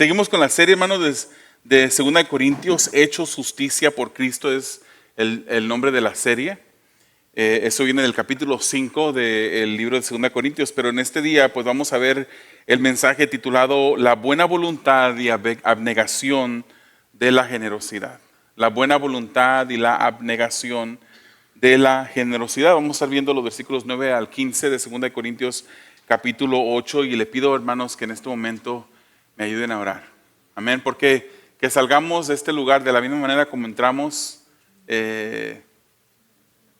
Seguimos con la serie, hermanos, de 2 Corintios, Hechos, Justicia por Cristo es el nombre de la serie. Eso viene del capítulo 5 del libro de 2 Corintios, pero en este día pues vamos a ver el mensaje titulado La buena voluntad y abnegación de la generosidad. La buena voluntad y la abnegación de la generosidad. Vamos a estar viendo los versículos 9 al 15 de 2 Corintios capítulo 8 y le pido, hermanos, que en este momento me ayuden a orar. Amén, porque que salgamos de este lugar de la misma manera como entramos,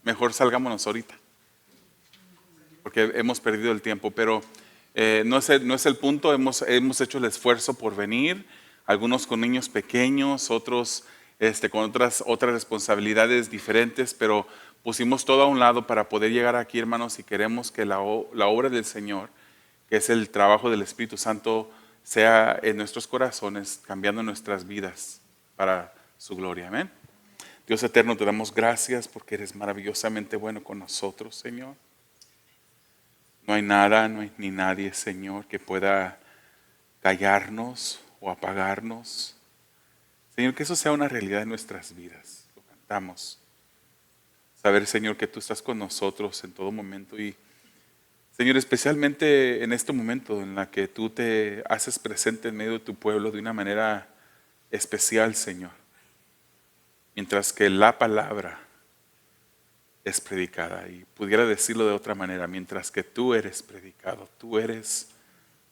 mejor salgámonos ahorita, porque hemos perdido el tiempo, pero no es el punto. Hemos hecho el esfuerzo por venir, algunos con niños pequeños, otros con otras responsabilidades diferentes, pero pusimos todo a un lado para poder llegar aquí, hermanos, y queremos que la obra del Señor, que es el trabajo del Espíritu Santo, sea en nuestros corazones, cambiando nuestras vidas para su gloria. Amén. Dios eterno, te damos gracias porque eres maravillosamente bueno con nosotros, Señor. No hay nada, no hay ni nadie, Señor, que pueda callarnos o apagarnos. Señor, que eso sea una realidad en nuestras vidas. Lo cantamos. Saber, Señor, que tú estás con nosotros en todo momento y, Señor, especialmente en este momento en la que tú te haces presente en medio de tu pueblo de una manera especial, Señor. Mientras que la palabra es predicada, y pudiera decirlo de otra manera, mientras que tú eres predicado, tú eres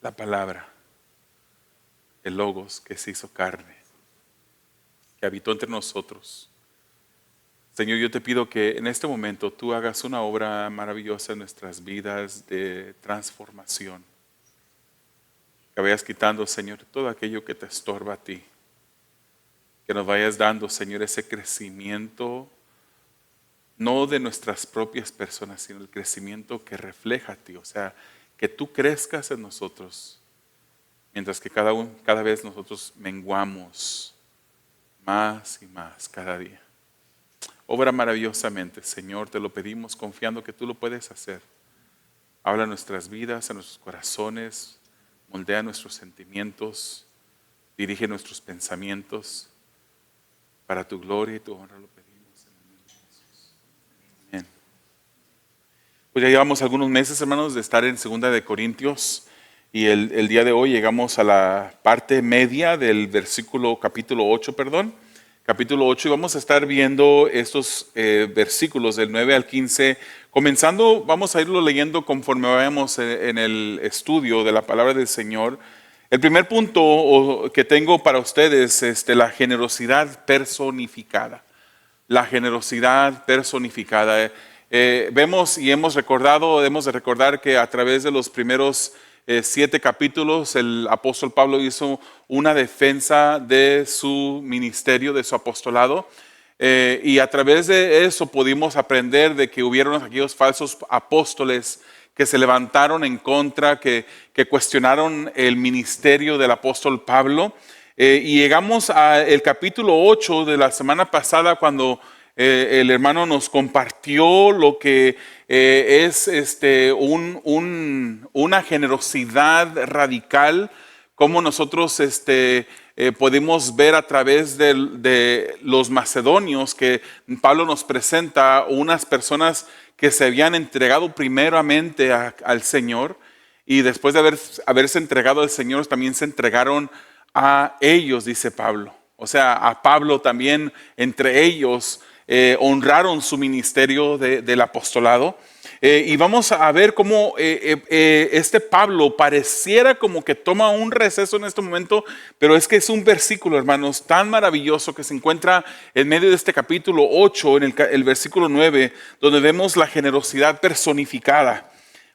la palabra, el Logos que se hizo carne, que habitó entre nosotros. Señor, yo te pido que en este momento tú hagas una obra maravillosa en nuestras vidas de transformación. Que vayas quitando, Señor, todo aquello que te estorba a ti. Que nos vayas dando, Señor, ese crecimiento, no de nuestras propias personas, sino el crecimiento que refleja a ti. O sea, que tú crezcas en nosotros, mientras que cada vez nosotros menguamos más y más cada día. Obra maravillosamente, Señor, te lo pedimos confiando que tú lo puedes hacer. Habla en nuestras vidas, en nuestros corazones, moldea nuestros sentimientos, dirige nuestros pensamientos. Para tu gloria y tu honra lo pedimos en el nombre de Jesús. Amén. Pues ya llevamos algunos meses, hermanos, de estar en 2 Corintios y el día de hoy llegamos a la parte media del capítulo 8, y vamos a estar viendo estos versículos del 9 al 15, comenzando, vamos a irlo leyendo conforme vayamos en el estudio de la palabra del Señor. El primer punto que tengo para ustedes es la generosidad personificada. La generosidad personificada. Vemos y hemos de recordar que a través de los primeros 7 capítulos el apóstol Pablo hizo una defensa de su ministerio, de su apostolado, y a través de eso pudimos aprender de que hubieron aquellos falsos apóstoles que se levantaron en contra, que cuestionaron el ministerio del apóstol Pablo. Y llegamos al capítulo 8 de la semana pasada cuando el hermano nos compartió lo que es una generosidad radical, como nosotros podemos ver a través de los macedonios, que Pablo nos presenta unas personas que se habían entregado primeramente al Señor, y después de haberse entregado al Señor también se entregaron a ellos, dice Pablo. O sea, a Pablo también, entre ellos honraron su ministerio del apostolado. Y vamos a ver cómo Pablo pareciera como que toma un receso en este momento, pero es que es un versículo, hermanos, tan maravilloso que se encuentra en medio de este capítulo 8, en el versículo 9, donde vemos la generosidad personificada.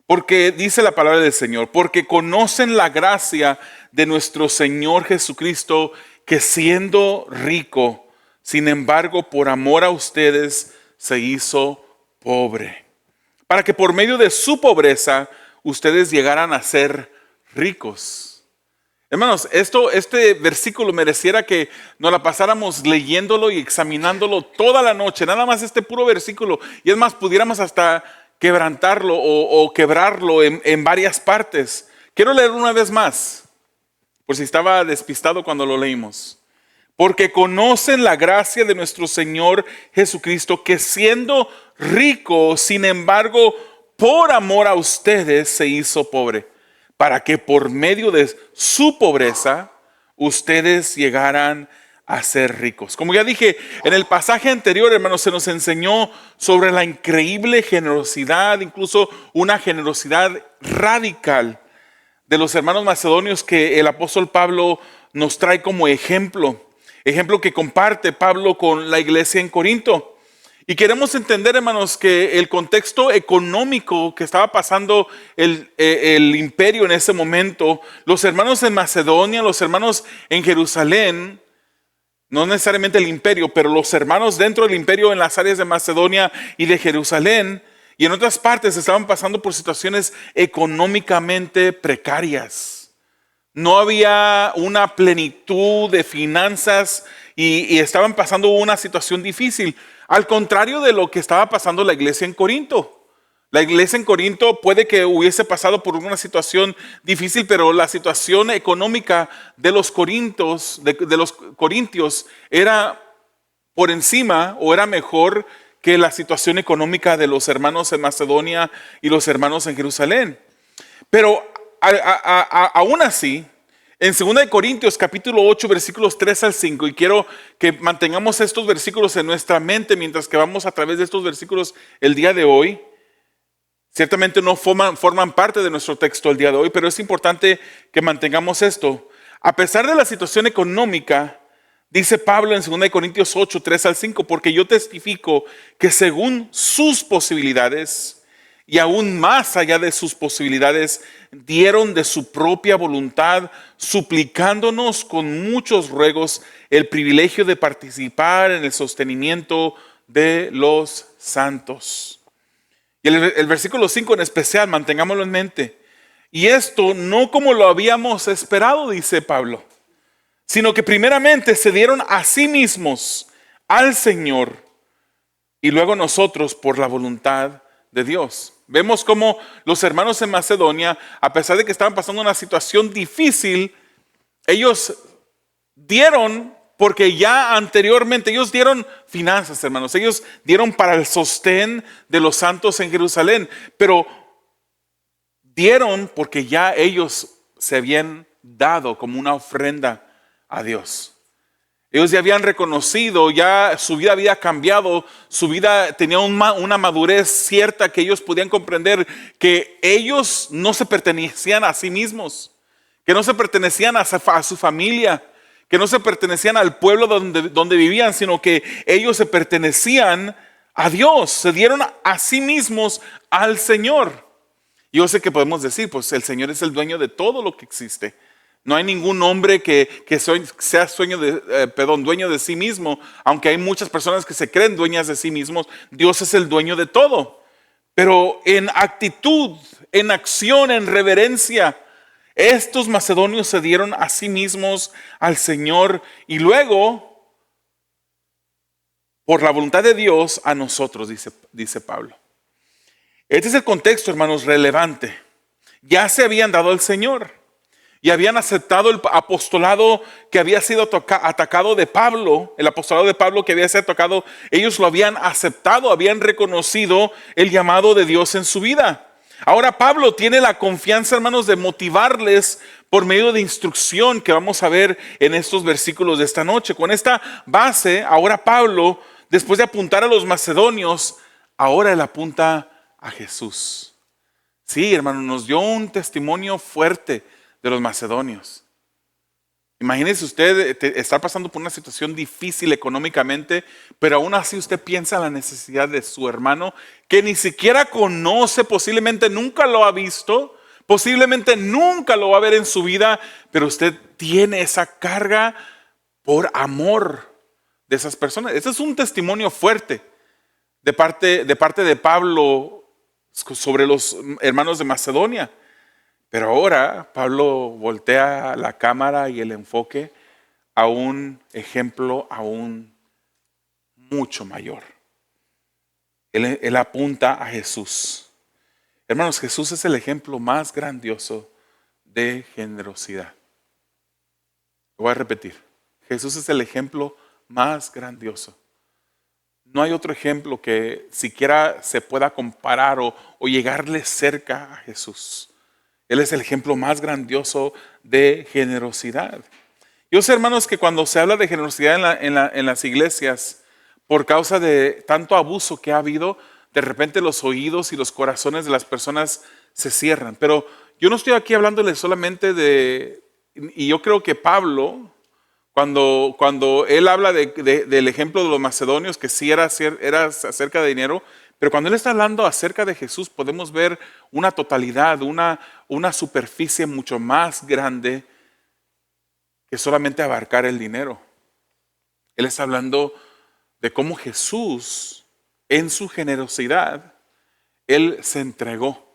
Porque dice la palabra del Señor, porque conocen la gracia de nuestro Señor Jesucristo, que siendo rico, sin embargo, por amor a ustedes, se hizo pobre, para que por medio de su pobreza ustedes llegaran a ser ricos. Hermanos, este versículo mereciera que nos la pasáramos leyéndolo y examinándolo toda la noche, nada más este puro versículo. Y es más, pudiéramos hasta quebrantarlo o quebrarlo en varias partes. Quiero leer una vez más. por si estaba despistado cuando lo leímos. Porque conocen la gracia de nuestro Señor Jesucristo, que siendo rico, sin embargo, por amor a ustedes se hizo pobre, para que por medio de su pobreza ustedes llegaran a ser ricos. Como ya dije, en el pasaje anterior, hermanos, se nos enseñó sobre la increíble generosidad, incluso una generosidad radical de los hermanos macedonios que el apóstol Pablo nos trae como ejemplo. Ejemplo que comparte Pablo con la iglesia en Corinto. Y queremos entender, hermanos, que el contexto económico que estaba pasando el imperio en ese momento, los hermanos en Macedonia, los hermanos en Jerusalén, no necesariamente el imperio, pero los hermanos dentro del imperio en las áreas de Macedonia y de Jerusalén y en otras partes estaban pasando por situaciones económicamente precarias. No había una plenitud de finanzas y estaban pasando una situación difícil. Al contrario de lo que estaba pasando la iglesia en Corinto. La iglesia en Corinto puede que hubiese pasado por una situación difícil, pero la situación económica de los corintios era por encima o era mejor que la situación económica de los hermanos en Macedonia y los hermanos en Jerusalén. Pero aún así, en 2 Corintios capítulo 8 versículos 3 al 5, y quiero que mantengamos estos versículos en nuestra mente mientras que vamos a través de estos versículos el día de hoy. Ciertamente no forman parte de nuestro texto el día de hoy, pero es importante que mantengamos esto. A pesar de la situación económica, dice Pablo en 2 Corintios 8, 3 al 5, porque yo testifico que según sus posibilidades y aún más allá de sus posibilidades, dieron de su propia voluntad, suplicándonos con muchos ruegos el privilegio de participar en el sostenimiento de los santos. Y el versículo 5 en especial, mantengámoslo en mente. Y esto no como lo habíamos esperado, dice Pablo, sino que primeramente se dieron a sí mismos al Señor y luego nosotros por la voluntad de Dios. Vemos cómo los hermanos en Macedonia, a pesar de que estaban pasando una situación difícil, ellos dieron, porque ya anteriormente ellos dieron finanzas, hermanos, ellos dieron para el sostén de los santos en Jerusalén, pero dieron porque ya ellos se habían dado como una ofrenda a Dios. Ellos ya habían reconocido, ya su vida había cambiado, su vida tenía una madurez cierta que ellos podían comprender que ellos no se pertenecían a sí mismos, que no se pertenecían a su familia, que no se pertenecían al pueblo donde vivían, sino que ellos se pertenecían a Dios, se dieron a sí mismos al Señor. Yo sé que podemos decir, pues el Señor es el dueño de todo lo que existe. No hay ningún hombre que sea dueño de sí mismo, aunque hay muchas personas que se creen dueñas de sí mismos. Dios es el dueño de todo. Pero en actitud, en acción, en reverencia, estos macedonios se dieron a sí mismos al Señor y luego, por la voluntad de Dios, a nosotros, dice Pablo. Este es el contexto, hermanos, relevante. Ya se habían dado al Señor. Y habían aceptado el apostolado que había sido atacado de Pablo, el apostolado de Pablo que había sido atacado, ellos lo habían aceptado, habían reconocido el llamado de Dios en su vida. Ahora Pablo tiene la confianza, hermanos, de motivarles por medio de instrucción que vamos a ver en estos versículos de esta noche. Con esta base, ahora Pablo, después de apuntar a los macedonios, ahora él apunta a Jesús. Sí, hermano, nos dio un testimonio fuerte de los macedonios. Imagínese usted estar pasando por una situación difícil económicamente, pero aún así usted piensa en la necesidad de su hermano que ni siquiera conoce, posiblemente nunca lo ha visto, posiblemente nunca lo va a ver en su vida, pero usted tiene esa carga por amor de esas personas. Ese es un testimonio fuerte de parte de Pablo sobre los hermanos de Macedonia. Pero ahora Pablo voltea la cámara y el enfoque a un ejemplo aún mucho mayor. Él apunta a Jesús. Hermanos, Jesús es el ejemplo más grandioso de generosidad. Lo voy a repetir. Jesús es el ejemplo más grandioso. No hay otro ejemplo que siquiera se pueda comparar o llegarle cerca a Jesús. Él es el ejemplo más grandioso de generosidad. Yo sé, hermanos, que cuando se habla de generosidad en las iglesias, por causa de tanto abuso que ha habido, de repente los oídos y los corazones de las personas se cierran. Pero yo no estoy aquí hablándole solamente y yo creo que Pablo, cuando él habla del ejemplo de los macedonios, que sí era acerca de dinero, pero cuando él está hablando acerca de Jesús, podemos ver una totalidad, una superficie mucho más grande que solamente abarcar el dinero. Él está hablando de cómo Jesús, en su generosidad, Él se entregó.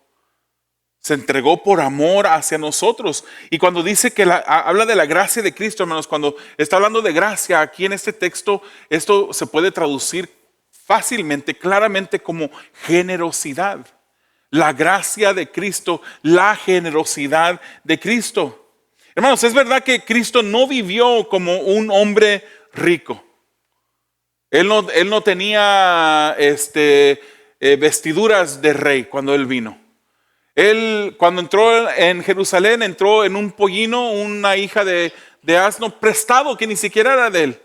Se entregó por amor hacia nosotros. Y cuando dice que habla de la gracia de Cristo, hermanos, cuando está hablando de gracia, aquí en este texto, esto se puede traducir fácilmente, claramente como generosidad. La gracia de Cristo, la generosidad de Cristo. Hermanos, es verdad que Cristo no vivió como un hombre rico. Él no tenía vestiduras de rey cuando Él vino. Él, cuando entró en Jerusalén, entró en un pollino, una hija de asno prestado que ni siquiera era de él.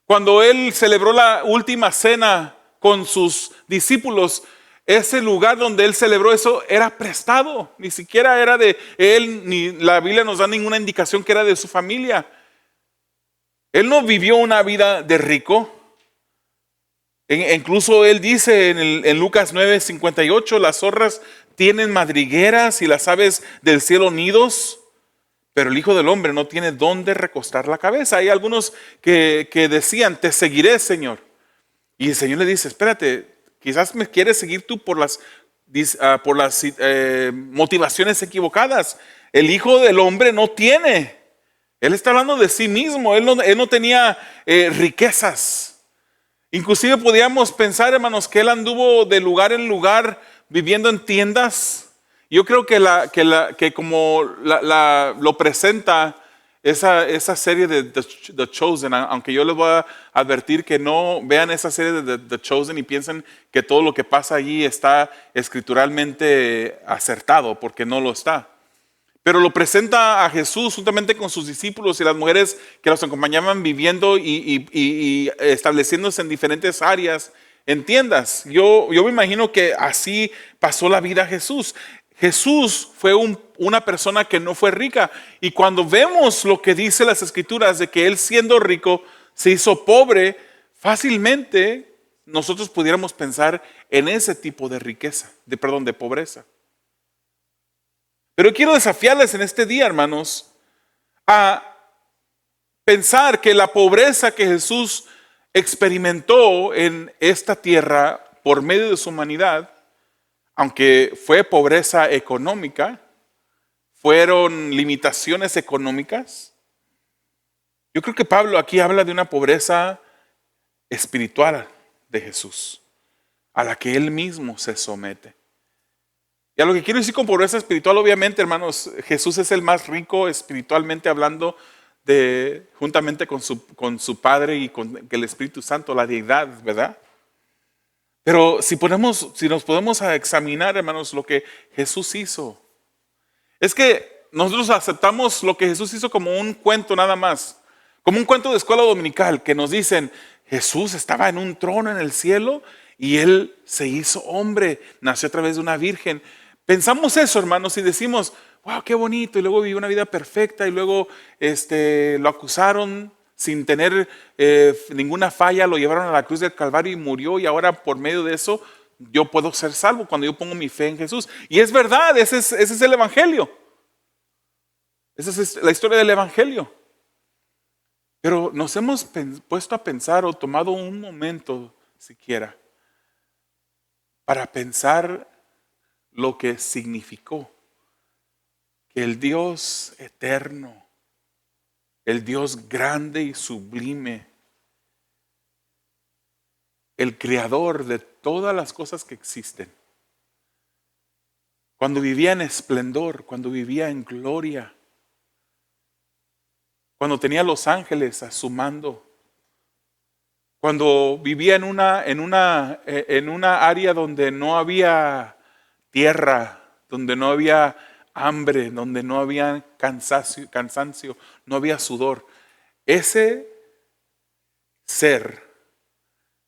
Cuando Él celebró la última cena con sus discípulos, ese lugar donde Él celebró eso era prestado. Ni siquiera era de Él, ni la Biblia nos da ninguna indicación que era de su familia. Él no vivió una vida de rico. Incluso Él dice en Lucas 9:58, las zorras tienen madrigueras y las aves del cielo nidos, pero el Hijo del Hombre no tiene dónde recostar la cabeza. Hay algunos que decían, te seguiré, Señor. Y el Señor le dice, espérate, quizás me quieres seguir tú por las motivaciones equivocadas. El Hijo del Hombre no tiene. Él está hablando de sí mismo. Él no tenía riquezas. Inclusive podíamos pensar, hermanos, que Él anduvo de lugar en lugar viviendo en tiendas. Yo creo que como lo presenta esa serie de The Chosen, aunque yo les voy a advertir que no vean esa serie de The Chosen y piensen que todo lo que pasa allí está escrituralmente acertado, porque no lo está. Pero lo presenta a Jesús juntamente con sus discípulos y las mujeres que los acompañaban viviendo y estableciéndose en diferentes áreas, en tiendas. Yo me imagino que así pasó la vida Jesús. Jesús fue una persona que no fue rica. Y cuando vemos lo que dice las Escrituras de que Él siendo rico se hizo pobre, fácilmente nosotros pudiéramos pensar en ese tipo de riqueza, de pobreza. Pero quiero desafiarles en este día, hermanos, a pensar que la pobreza que Jesús experimentó en esta tierra por medio de su humanidad, aunque fue pobreza económica, fueron limitaciones económicas. Yo creo que Pablo aquí habla de una pobreza espiritual de Jesús, a la que Él mismo se somete. Y a lo que quiero decir con pobreza espiritual, obviamente, hermanos, Jesús es el más rico espiritualmente hablando, juntamente con su Padre y con el Espíritu Santo, la deidad, ¿verdad? Pero si nos podemos examinar, hermanos, lo que Jesús hizo, es que nosotros aceptamos lo que Jesús hizo como un cuento nada más, como un cuento de escuela dominical, que nos dicen, Jesús estaba en un trono en el cielo y Él se hizo hombre, nació a través de una virgen. Pensamos eso, hermanos, y decimos, wow, qué bonito, y luego vivió una vida perfecta, y luego lo acusaron sin tener ninguna falla, lo llevaron a la cruz del Calvario y murió, y ahora por medio de eso yo puedo ser salvo cuando yo pongo mi fe en Jesús. Y es verdad, ese es el Evangelio. Esa es la historia del Evangelio. Pero nos hemos puesto a pensar o tomado un momento siquiera para pensar lo que significó que el Dios eterno, el Dios grande y sublime, el creador de todas las cosas que existen, cuando vivía en esplendor, cuando vivía en gloria, cuando tenía los ángeles a su mando, cuando vivía en una área donde no había tierra, donde no había hambre, donde no había cansancio, no había sudor. Ese ser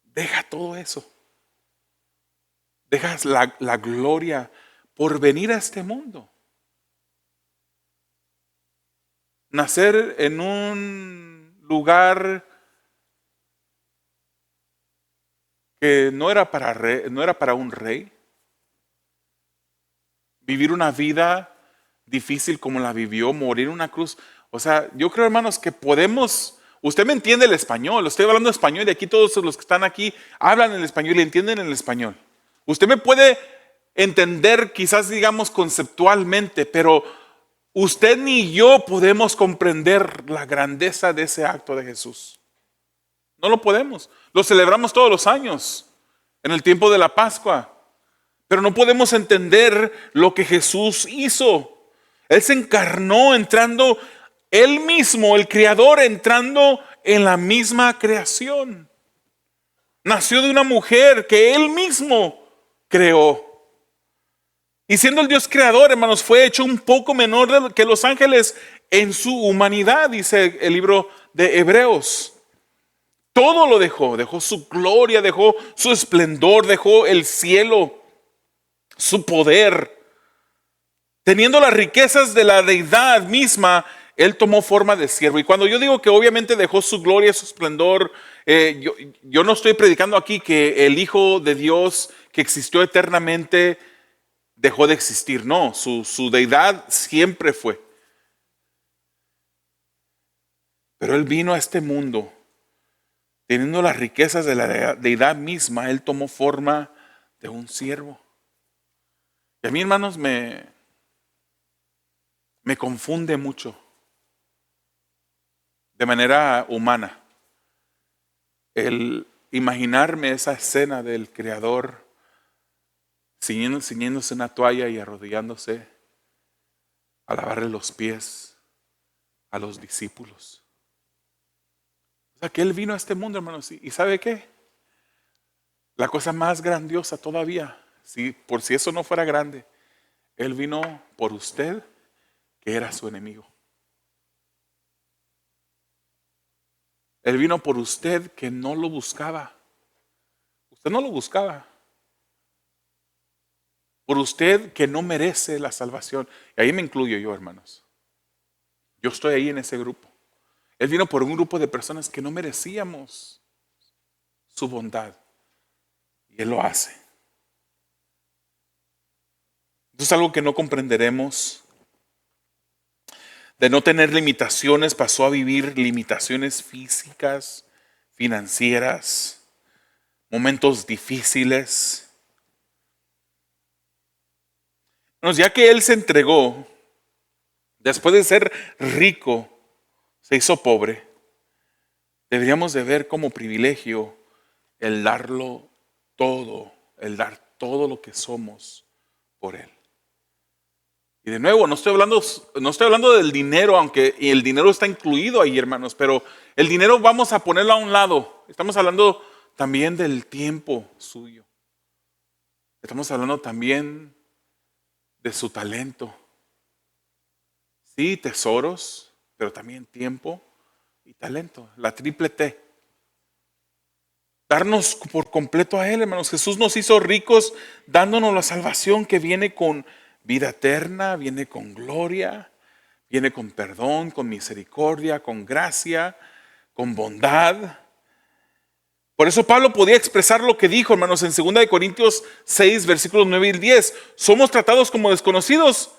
deja todo eso. Dejas la gloria por venir a este mundo. Nacer en un lugar que no era para un rey. Vivir una vida difícil como la vivió, morir en una cruz. O sea, yo creo, hermanos, que podemos. Usted me entiende el español. Estoy hablando español y aquí todos los que están aquí hablan el español y entienden el español. Usted me puede entender, quizás digamos conceptualmente, pero usted ni yo podemos comprender la grandeza de ese acto de Jesús. No lo podemos. Lo celebramos todos los años, en el tiempo de la Pascua. Pero no podemos entender lo que Jesús hizo. Él se encarnó entrando, Él mismo, el Creador, entrando en la misma creación. Nació de una mujer que Él mismo creó. Y siendo el Dios creador, hermanos, fue hecho un poco menor que los ángeles en su humanidad, dice el libro de Hebreos. Todo lo dejó su gloria, dejó su esplendor, dejó el cielo, su poder. Teniendo las riquezas de la deidad misma, Él tomó forma de siervo. Y cuando yo digo que obviamente dejó su gloria, su esplendor, yo no estoy predicando aquí que el Hijo de Dios que existió eternamente dejó de existir. No, su deidad siempre fue. Pero Él vino a este mundo, teniendo las riquezas de la deidad misma, Él tomó forma de un siervo. Y a mí, hermanos, me confunde mucho, de manera humana, el imaginarme esa escena del Creador ciñéndose una toalla y arrodillándose a lavarle los pies a los discípulos. O sea, que Él vino a este mundo, hermanos, y ¿sabe qué? La cosa más grandiosa todavía, por si eso no fuera grande, Él vino por usted, que era su enemigo. Él vino por usted, que no lo buscaba. Usted no lo buscaba. Por usted, que no merece la salvación. Y ahí me incluyo yo, hermanos. Yo estoy ahí en ese grupo. Él vino por un grupo de personas que no merecíamos su bondad. Y Él lo hace. Esto es algo que no comprenderemos. De no tener limitaciones, pasó a vivir limitaciones físicas, financieras, momentos difíciles. Ya que Él se entregó, después de ser rico, se hizo pobre, deberíamos de ver como privilegio el darlo todo, el dar todo lo que somos por Él. Y de nuevo, no estoy hablando del dinero, aunque el dinero está incluido ahí, hermanos, pero el dinero vamos a ponerlo a un lado. Estamos hablando también del tiempo suyo. Estamos hablando también de su talento. Sí, tesoros, pero también tiempo y talento. La triple T. Darnos por completo a Él, hermanos. Jesús nos hizo ricos dándonos la salvación que viene con vida eterna, viene con gloria, viene con perdón, con misericordia, con gracia, con bondad. Por eso Pablo podía expresar lo que dijo, hermanos, en 2 Corintios 6, versículos 9 y 10. Somos tratados como desconocidos,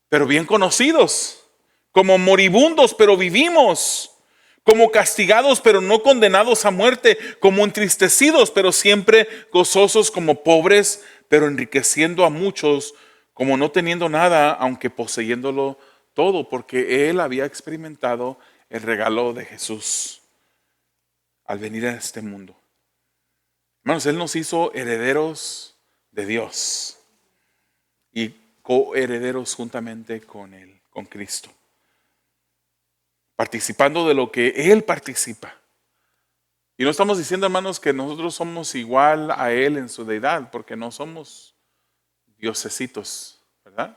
pero bien conocidos. Como moribundos, pero vivimos. Como castigados, pero no condenados a muerte. Como entristecidos, pero siempre gozosos. Como pobres, pero enriqueciendo a muchos. Como no teniendo nada, aunque poseyéndolo todo. Porque Él había experimentado el regalo de Jesús al venir a este mundo. Hermanos, Él nos hizo herederos de Dios y coherederos juntamente con Él, con Cristo. participando de lo que Él participa. Y no estamos diciendo, hermanos, que nosotros somos igual a Él en su deidad, porque no somos diosesitos, ¿verdad?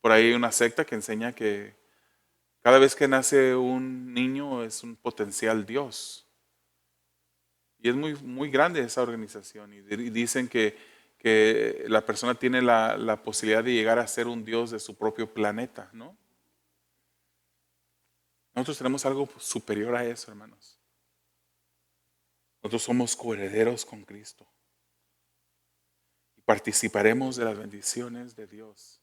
Por ahí hay una secta que enseña que cada vez que nace un niño es un potencial Dios. Y es muy, muy grande esa organización. Y dicen que la persona tiene la posibilidad de llegar a ser un Dios de su propio planeta, ¿no? Nosotros tenemos algo superior a eso, hermanos. Nosotros somos coherederos con Cristo. Y participaremos de las bendiciones de Dios.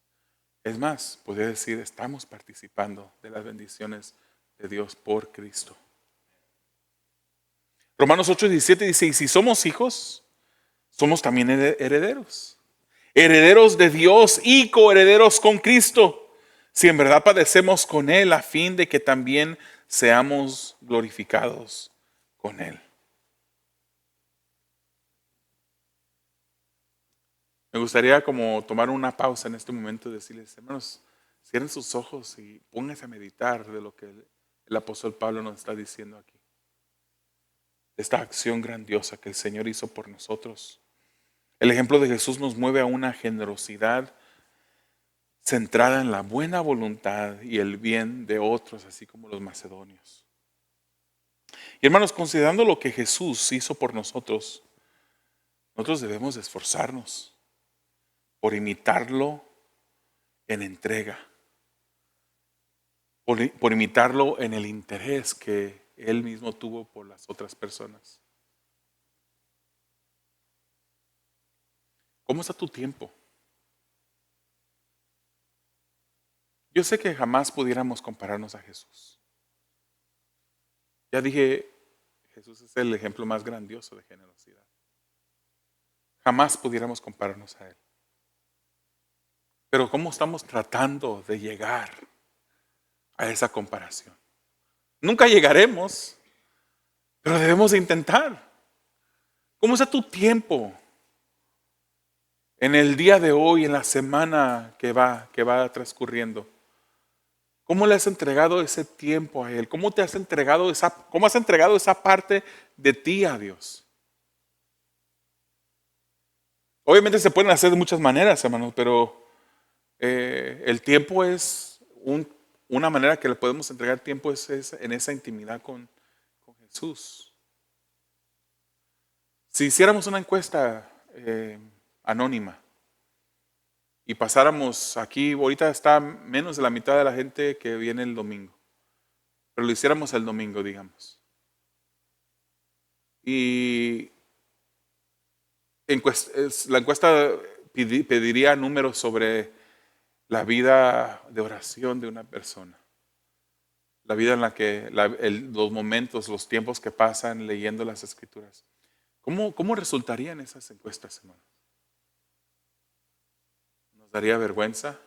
Es más, podría decir, estamos participando de las bendiciones de Dios por Cristo. Romanos 8:17 dice, y si somos hijos, somos también herederos. Herederos de Dios y coherederos con Cristo. Si en verdad padecemos con Él, a fin de que también seamos glorificados con Él. Me gustaría como tomar una pausa en este momento y decirles, hermanos, cierren sus ojos y pónganse a meditar de lo que el apóstol Pablo nos está diciendo aquí. Esta acción grandiosa que el Señor hizo por nosotros. El ejemplo de Jesús nos mueve a una generosidad centrada en la buena voluntad y el bien de otros, así como los macedonios. Y hermanos, considerando lo que Jesús hizo por nosotros, nosotros debemos de esforzarnos por imitarlo en entrega, por imitarlo en el interés que Él mismo tuvo por las otras personas. ¿Cómo está tu tiempo? Yo sé que jamás pudiéramos compararnos a Jesús. Ya dije, Jesús es el ejemplo más grandioso de generosidad. Jamás pudiéramos compararnos a Él. Pero ¿cómo estamos tratando de llegar a esa comparación? Nunca llegaremos, pero debemos de intentar. ¿Cómo está tu tiempo en el día de hoy, en la semana que va transcurriendo? ¿Cómo le has entregado ese tiempo a Él? ¿Cómo has entregado esa parte de ti a Dios? Obviamente se pueden hacer de muchas maneras, hermanos, pero el tiempo es una manera que le podemos entregar tiempo es en esa intimidad con Jesús. Si hiciéramos una encuesta anónima y pasáramos aquí, ahorita está menos de la mitad de la gente que viene el domingo, pero lo hiciéramos el domingo, digamos. Y la encuesta pediría números sobre la vida de oración de una persona. La vida en la que, los momentos, los tiempos que pasan leyendo las escrituras. ¿Cómo resultarían esas encuestas, hermanos? ¿Nos daría vergüenza?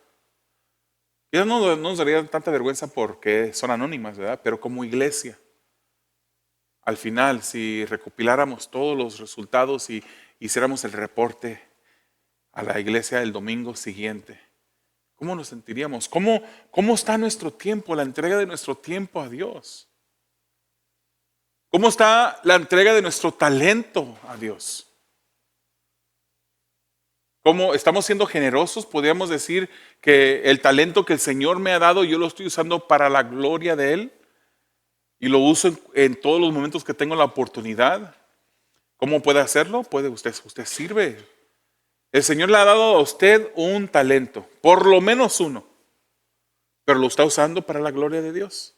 Quizás no nos daría tanta vergüenza porque son anónimas, ¿verdad? Pero como iglesia, al final, si recopiláramos todos los resultados y hiciéramos el reporte a la iglesia el domingo siguiente, ¿cómo nos sentiríamos? ¿Cómo está nuestro tiempo, la entrega de nuestro tiempo a Dios? ¿Cómo está la entrega de nuestro talento a Dios? ¿Cómo estamos siendo generosos? Podríamos decir que el talento que el Señor me ha dado, yo lo estoy usando para la gloria de Él y lo uso en todos los momentos que tengo la oportunidad. ¿Cómo puede hacerlo? Usted sirve. El Señor le ha dado a usted un talento, por lo menos uno, pero lo está usando para la gloria de Dios.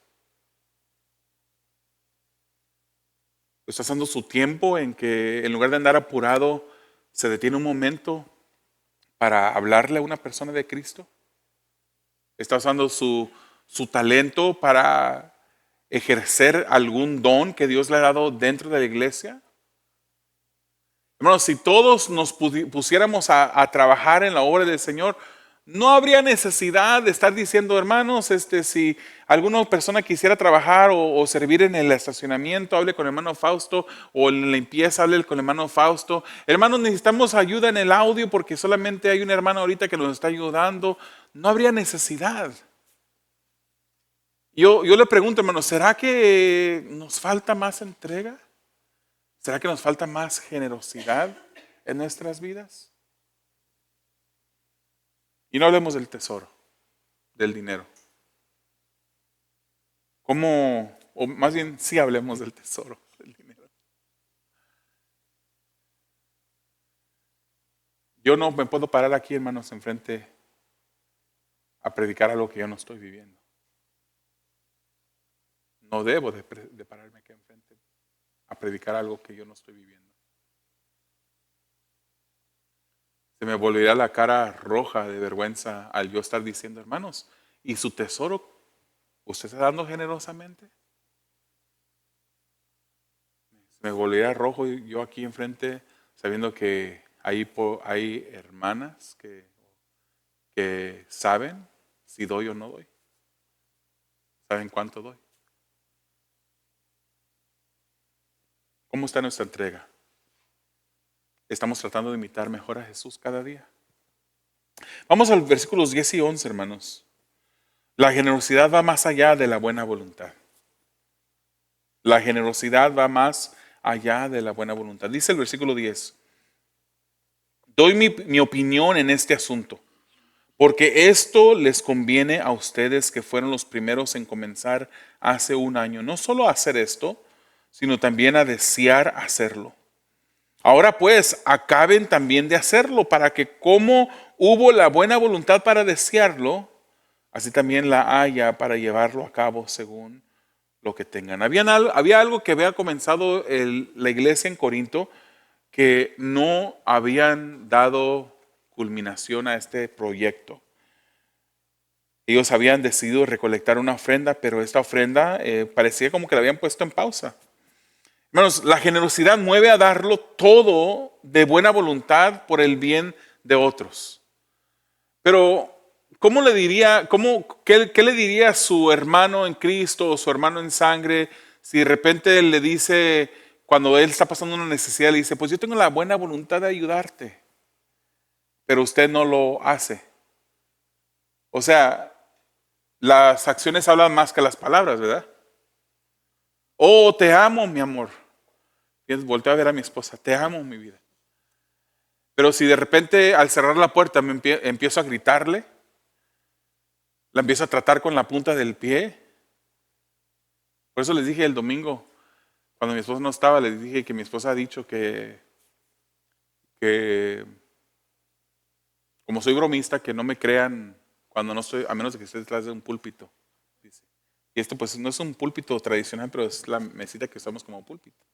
Está usando su tiempo en que en lugar de andar apurado, se detiene un momento para hablarle a una persona de Cristo. Está usando su talento para ejercer algún don que Dios le ha dado dentro de la iglesia. Hermanos, si todos nos pusiéramos a trabajar en la obra del Señor, no habría necesidad de estar diciendo, hermanos, si alguna persona quisiera trabajar o servir en el estacionamiento, hable con el hermano Fausto, o en la limpieza, hable con el hermano Fausto. Hermanos, necesitamos ayuda en el audio porque solamente hay un hermano ahorita que nos está ayudando. No habría necesidad. Yo le pregunto, hermano, ¿será que nos falta más entrega? ¿Será que nos falta más generosidad en nuestras vidas? Y no hablemos del tesoro, del dinero. ¿Cómo? O más bien, sí hablemos del tesoro, del dinero. Yo no me puedo parar aquí, hermanos, enfrente a predicar algo que yo no estoy viviendo. No debo de pararme aquí enfrente a predicar algo que yo no estoy viviendo. Se me volverá la cara roja de vergüenza al yo estar diciendo, hermanos, ¿y su tesoro usted está dando generosamente? Se me volverá rojo yo aquí enfrente sabiendo que hay hermanas que saben si doy o no doy. ¿Saben cuánto doy? ¿Cómo está nuestra entrega? ¿Estamos tratando de imitar mejor a Jesús cada día? Vamos al versículos 10 y 11, hermanos. La generosidad va más allá de la buena voluntad. La generosidad va más allá de la buena voluntad. Dice el versículo 10. Doy mi opinión en este asunto, porque esto les conviene a ustedes que fueron los primeros en comenzar hace un año. No solo a hacer esto, sino también a desear hacerlo. Ahora pues, acaben también de hacerlo, para que como hubo la buena voluntad para desearlo, así también la haya para llevarlo a cabo según lo que tengan. Había algo que había comenzado la iglesia en Corinto, que no habían dado culminación a este proyecto. Ellos habían decidido recolectar una ofrenda, pero esta ofrenda parecía como que la habían puesto en pausa. Hermanos, la generosidad mueve a darlo todo de buena voluntad por el bien de otros. Pero, ¿cómo le diría, qué le diría a su hermano en Cristo o su hermano en sangre si de repente le dice, cuando él está pasando una necesidad, le dice, pues yo tengo la buena voluntad de ayudarte, pero usted no lo hace? O sea, las acciones hablan más que las palabras, ¿verdad? Oh, te amo, mi amor. Y volteo a ver a mi esposa, te amo, mi vida. Pero si de repente al cerrar la puerta empiezo a gritarle, la empiezo a tratar con la punta del pie. Por eso les dije el domingo, cuando mi esposa no estaba, les dije que mi esposa ha dicho que como soy bromista, que no me crean cuando no estoy, a menos de que esté detrás de un púlpito. Dice. Y esto pues no es un púlpito tradicional, pero es la mesita que usamos como púlpito.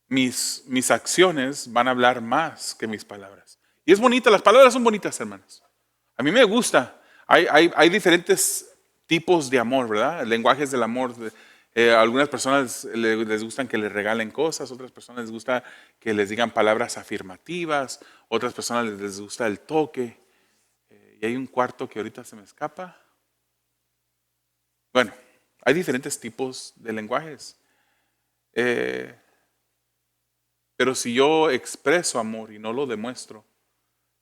Mis acciones van a hablar más que mis palabras. Y es bonita, las palabras son bonitas, hermanos. A mí me gusta. Hay diferentes tipos de amor, ¿verdad? Lenguajes del amor. Algunas personas les gustan que les regalen cosas, otras personas les gusta que les digan palabras afirmativas, otras personas les gusta el toque. Y hay un cuarto que ahorita se me escapa. Bueno, hay diferentes tipos de lenguajes. Pero si yo expreso amor y no lo demuestro,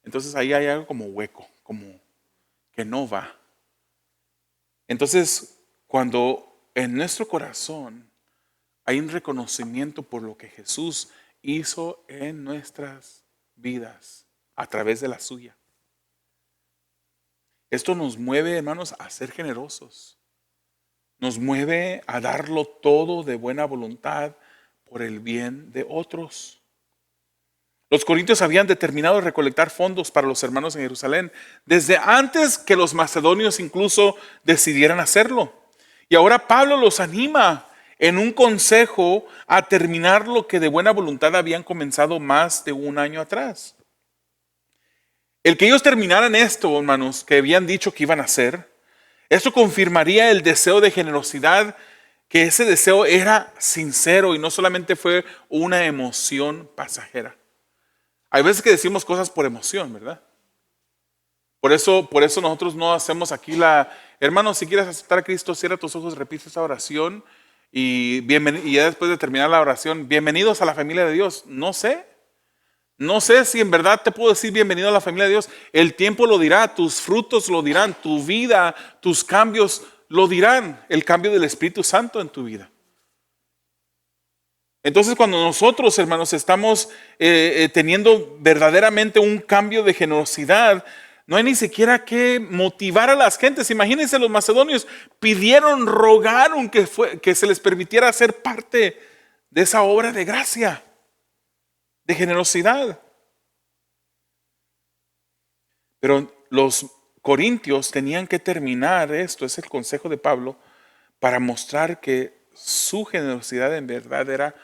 entonces ahí hay algo como hueco, como que no va. Entonces, cuando en nuestro corazón hay un reconocimiento por lo que Jesús hizo en nuestras vidas a través de la suya, esto nos mueve, hermanos, a ser generosos. Nos mueve a darlo todo de buena voluntad por el bien de otros. Los corintios habían determinado recolectar fondos para los hermanos en Jerusalén desde antes que los macedonios incluso decidieran hacerlo. Y ahora Pablo los anima en un consejo a terminar lo que de buena voluntad habían comenzado más de un año atrás. El que ellos terminaran esto, hermanos, que habían dicho que iban a hacer, esto confirmaría el deseo de generosidad, que ese deseo era sincero y no solamente fue una emoción pasajera. Hay veces que decimos cosas por emoción, ¿verdad? Por eso nosotros no hacemos aquí hermano, si quieres aceptar a Cristo, cierra tus ojos, repite esa oración y ya después de terminar la oración, bienvenidos a la familia de Dios. No sé. No sé si en verdad te puedo decir bienvenido a la familia de Dios. El tiempo lo dirá, tus frutos lo dirán, tu vida, tus cambios lo dirán, el cambio del Espíritu Santo en tu vida. Entonces cuando nosotros, hermanos, estamos teniendo verdaderamente un cambio de generosidad, no hay ni siquiera que motivar a las gentes. Imagínense, los macedonios pidieron, rogaron que se les permitiera ser parte de esa obra de gracia, de generosidad. Pero los corintios tenían que terminar esto, es el consejo de Pablo, para mostrar que su generosidad en verdad era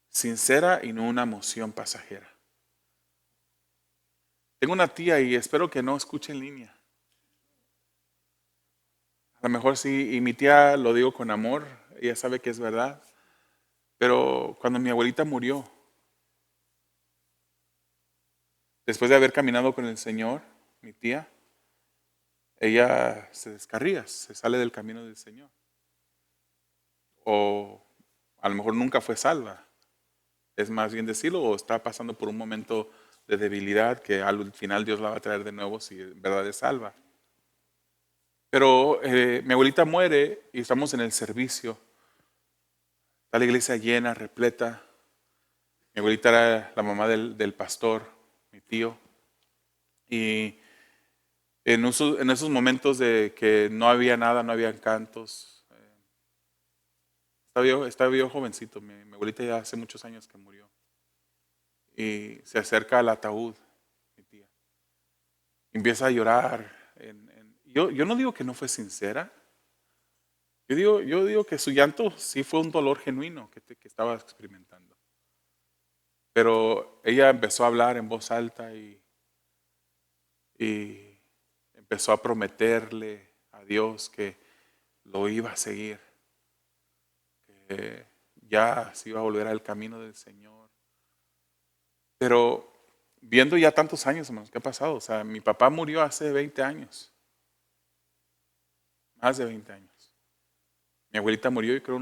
sincera y no una emoción pasajera. Tengo una tía y espero que no escuche en línea. A lo mejor sí, y mi tía lo digo con amor, ella sabe que es verdad. Pero cuando mi abuelita murió, después de haber caminado con el Señor, mi tía, ella se descarría, se sale del camino del Señor. O a lo mejor nunca fue salva. Es más bien decirlo, o está pasando por un momento de debilidad que al final Dios la va a traer de nuevo si en verdad es salva. Pero mi abuelita muere y estamos en el servicio. Está la iglesia llena, repleta. Mi abuelita era la mamá del pastor, mi tío. Y en esos momentos de que no había nada, no había cantos. Estaba yo jovencito. Mi abuelita ya hace muchos años que murió. Y se acerca al ataúd, mi tía. Empieza a llorar. Yo no digo que no fue sincera. Yo digo que su llanto sí fue un dolor genuino que estaba experimentando. Pero ella empezó a hablar en voz alta y empezó a prometerle a Dios que lo iba a seguir, que ya se iba a volver al camino del Señor. Pero viendo ya tantos años, hermanos, ¿qué ha pasado? O sea, mi papá murió hace 20 años, más de 20 años. Mi abuelita murió, yo creo,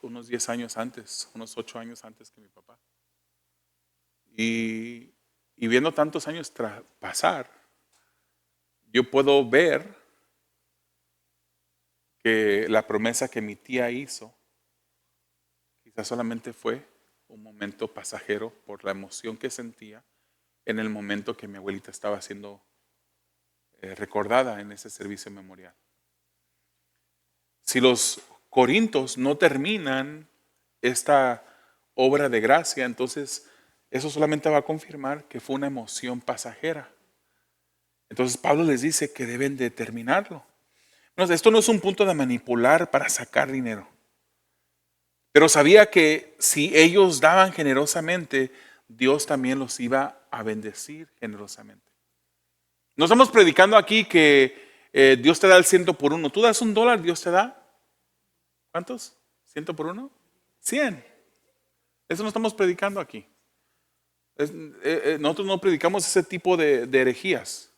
unos 10 años antes, unos 8 años antes que mi papá. Y viendo tantos años pasar, yo puedo ver que la promesa que mi tía hizo quizás solamente fue un momento pasajero por la emoción que sentía en el momento que mi abuelita estaba siendo recordada en ese servicio memorial. Si los corintios no terminan esta obra de gracia, entonces eso solamente va a confirmar que fue una emoción pasajera. Entonces Pablo les dice que deben de terminarlo. Esto no es un punto de manipular para sacar dinero. Pero sabía que si ellos daban generosamente, Dios también los iba a bendecir generosamente. No estamos predicando aquí que Dios te da el 100 por uno. Tú das $1, Dios te da, ¿cuántos? ¿100 por uno? 100. Eso no estamos predicando aquí. Nosotros no predicamos ese tipo de herejías.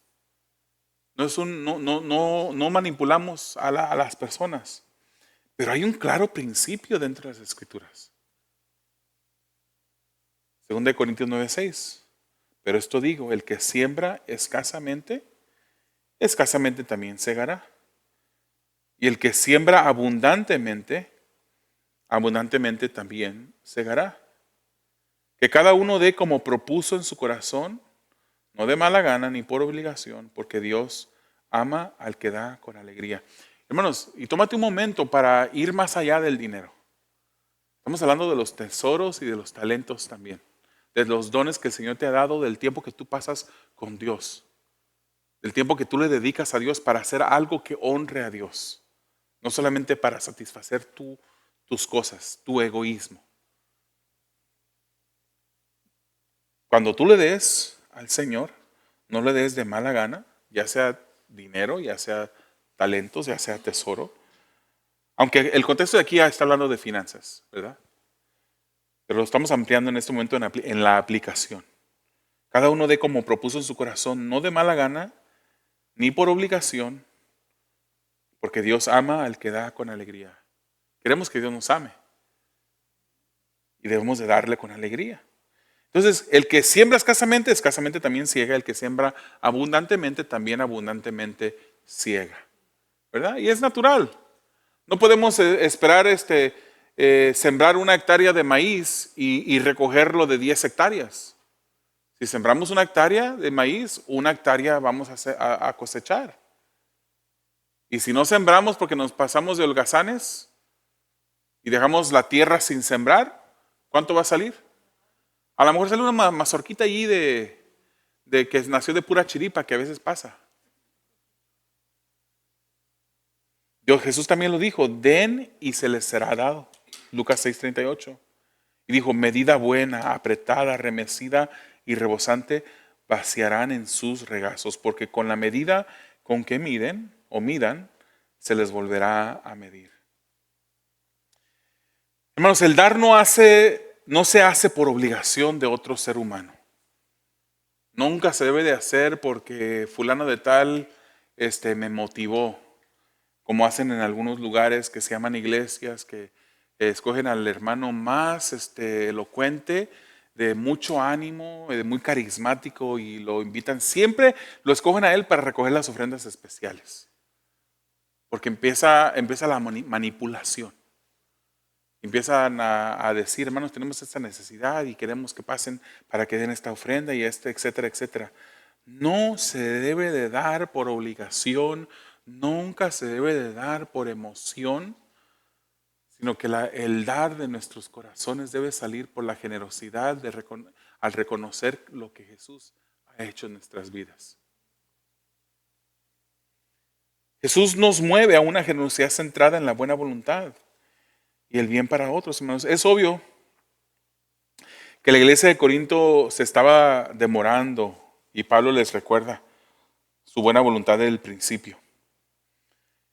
No manipulamos a las personas. Pero hay un claro principio dentro de las Escrituras. 2 Corintios 9:6. Pero esto digo, el que siembra escasamente, escasamente también segará. Y el que siembra abundantemente, abundantemente también segará. Que cada uno dé como propuso en su corazón, no de mala gana ni por obligación, porque Dios ama al que da con alegría. Hermanos, y tómate un momento para ir más allá del dinero. Estamos hablando de los tesoros y de los talentos también. De los dones que el Señor te ha dado, del tiempo que tú pasas con Dios. Del tiempo que tú le dedicas a Dios para hacer algo que honre a Dios. No solamente para satisfacer tus cosas, tu egoísmo. Cuando tú le des al Señor, no le des de mala gana, ya sea dinero, ya sea talentos, ya sea tesoro. Aunque el contexto de aquí ya está hablando de finanzas, ¿verdad? Pero lo estamos ampliando en este momento en la aplicación. Cada uno dé como propuso en su corazón, no de mala gana, ni por obligación, porque Dios ama al que da con alegría. Queremos que Dios nos ame y debemos de darle con alegría. Entonces, el que siembra escasamente también ciega. El que siembra abundantemente, también abundantemente ciega. ¿Verdad? Y es natural. No podemos esperar sembrar 1 hectárea de maíz y recogerlo de 10 hectáreas. Si sembramos 1 hectárea de maíz, 1 hectárea vamos a cosechar. Y si no sembramos porque nos pasamos de holgazanes y dejamos la tierra sin sembrar, ¿cuánto va a salir? A lo mejor sale una mazorquita allí de que nació de pura chiripa, que a veces pasa. Jesús también lo dijo, den y se les será dado. Lucas 6:38. Y dijo, medida buena, apretada, remecida y rebosante, vaciarán en sus regazos, porque con la medida con que miden o midan, se les volverá a medir. Hermanos, el dar no se hace por obligación de otro ser humano. Nunca se debe de hacer porque fulano de tal me motivó, como hacen en algunos lugares que se llaman iglesias, que escogen al hermano más elocuente, de mucho ánimo, de muy carismático, y lo invitan. Siempre lo escogen a él para recoger las ofrendas especiales. Porque empieza la manipulación. Empiezan a decir, hermanos, tenemos esta necesidad y queremos que pasen para que den esta ofrenda y etcétera, etcétera. No se debe de dar por obligación, nunca se debe de dar por emoción, sino que el dar de nuestros corazones debe salir por la generosidad al reconocer lo que Jesús ha hecho en nuestras vidas. Jesús nos mueve a una generosidad centrada en la buena voluntad y el bien para otros, hermanos. Es obvio que la iglesia de Corinto se estaba demorando y Pablo les recuerda su buena voluntad del principio.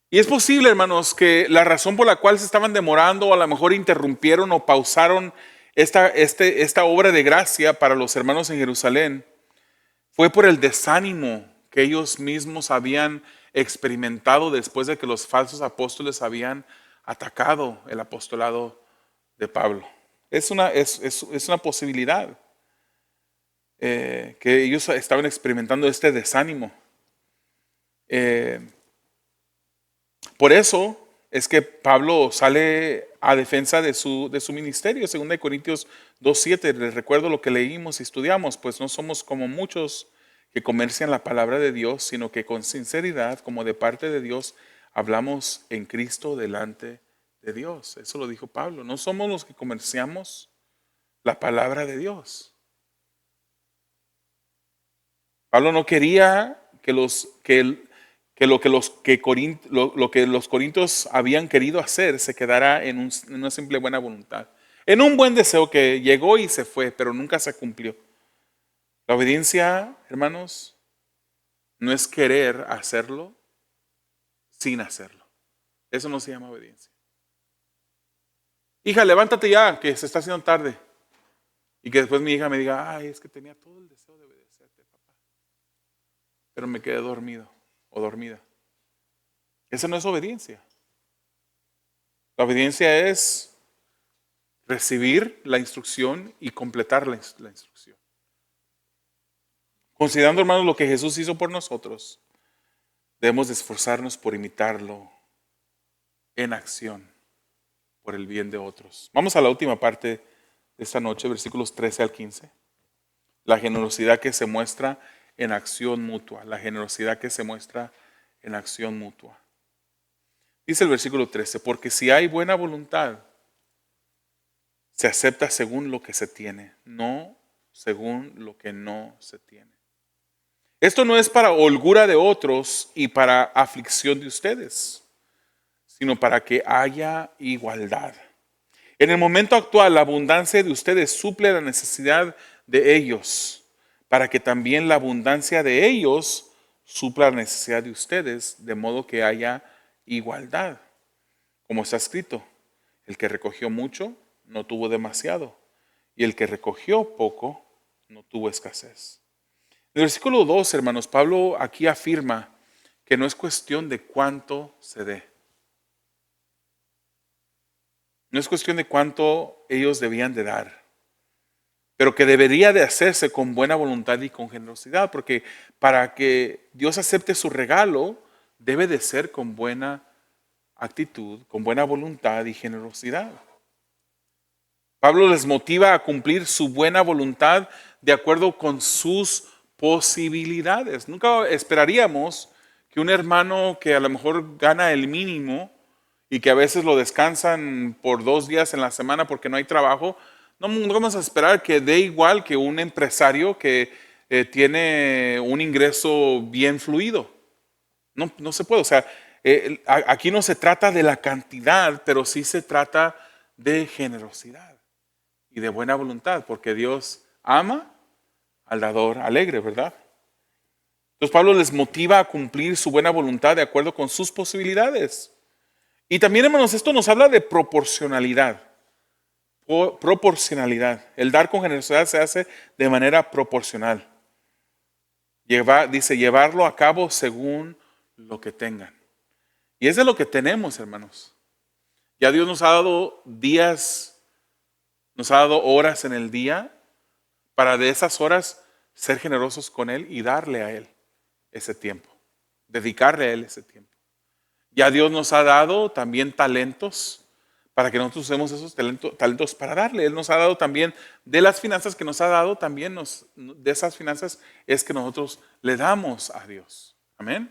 Y es posible, hermanos, que la razón por la cual se estaban demorando, o a lo mejor interrumpieron o pausaron esta obra de gracia para los hermanos en Jerusalén, fue por el desánimo que ellos mismos habían experimentado después de que los falsos apóstoles habían atacado el apostolado de Pablo. Es una posibilidad que ellos estaban experimentando este desánimo. Por eso es que Pablo sale a defensa de su ministerio. 2 Corintios 2:7, les recuerdo lo que leímos y estudiamos, pues no somos como muchos que comercian la palabra de Dios, sino que con sinceridad, como de parte de Dios, hablamos en Cristo delante de Dios. Eso lo dijo Pablo. No somos los que comerciamos la palabra de Dios. Pablo no quería que los corintios habían querido hacer se quedara en una simple buena voluntad. En un buen deseo que llegó y se fue, pero nunca se cumplió. La obediencia, hermanos, no es querer hacerlo sin hacerlo. Eso no se llama obediencia. Hija, levántate ya, que se está haciendo tarde. Y que después mi hija me diga, ay, es que tenía todo el deseo de obedecerte, papá, pero me quedé dormido o dormida. Esa no es obediencia. La obediencia es recibir la instrucción y completar la instrucción. Considerando, hermanos, lo que Jesús hizo por nosotros, debemos de esforzarnos por imitarlo en acción por el bien de otros. Vamos a la última parte de esta noche, versículos 13 al 15. La generosidad que se muestra en acción mutua. La generosidad que se muestra en acción mutua. Dice el versículo 13, porque si hay buena voluntad, se acepta según lo que se tiene, no según lo que no se tiene. Esto no es para holgura de otros y para aflicción de ustedes, sino para que haya igualdad. En el momento actual, la abundancia de ustedes suple la necesidad de ellos, para que también la abundancia de ellos supla la necesidad de ustedes, de modo que haya igualdad. Como está escrito, el que recogió mucho no tuvo demasiado, y el que recogió poco no tuvo escasez. En el versículo 2, hermanos, Pablo aquí afirma que no es cuestión de cuánto se dé. No es cuestión de cuánto ellos debían de dar. pero que debería de hacerse con buena voluntad y con generosidad, porque para que Dios acepte su regalo, debe de ser con buena actitud, con buena voluntad y generosidad. Pablo les motiva a cumplir su buena voluntad de acuerdo con sus posibilidades. Nunca esperaríamos que un hermano que a lo mejor gana el mínimo y que a veces lo descansan por 2 días en la semana porque no hay trabajo, no vamos a esperar que dé igual que un empresario que tiene un ingreso bien fluido. No se puede. O sea, aquí no se trata de la cantidad, pero sí se trata de generosidad y de buena voluntad, porque Dios ama al dador alegre, ¿verdad? Entonces Pablo les motiva a cumplir su buena voluntad de acuerdo con sus posibilidades. Y también, hermanos, esto nos habla de proporcionalidad. Proporcionalidad. El dar con generosidad se hace de manera proporcional. Dice, llevarlo a cabo según lo que tengan. Y es de lo que tenemos, hermanos. Ya Dios nos ha dado días, nos ha dado horas en el día para de esas horas ser generosos con Él y darle a Él ese tiempo, dedicarle a Él ese tiempo. Ya Dios nos ha dado también talentos para que nosotros usemos esos talentos para darle. Él nos ha dado también de las finanzas que nos ha dado, también de esas finanzas es que nosotros le damos a Dios. Amén.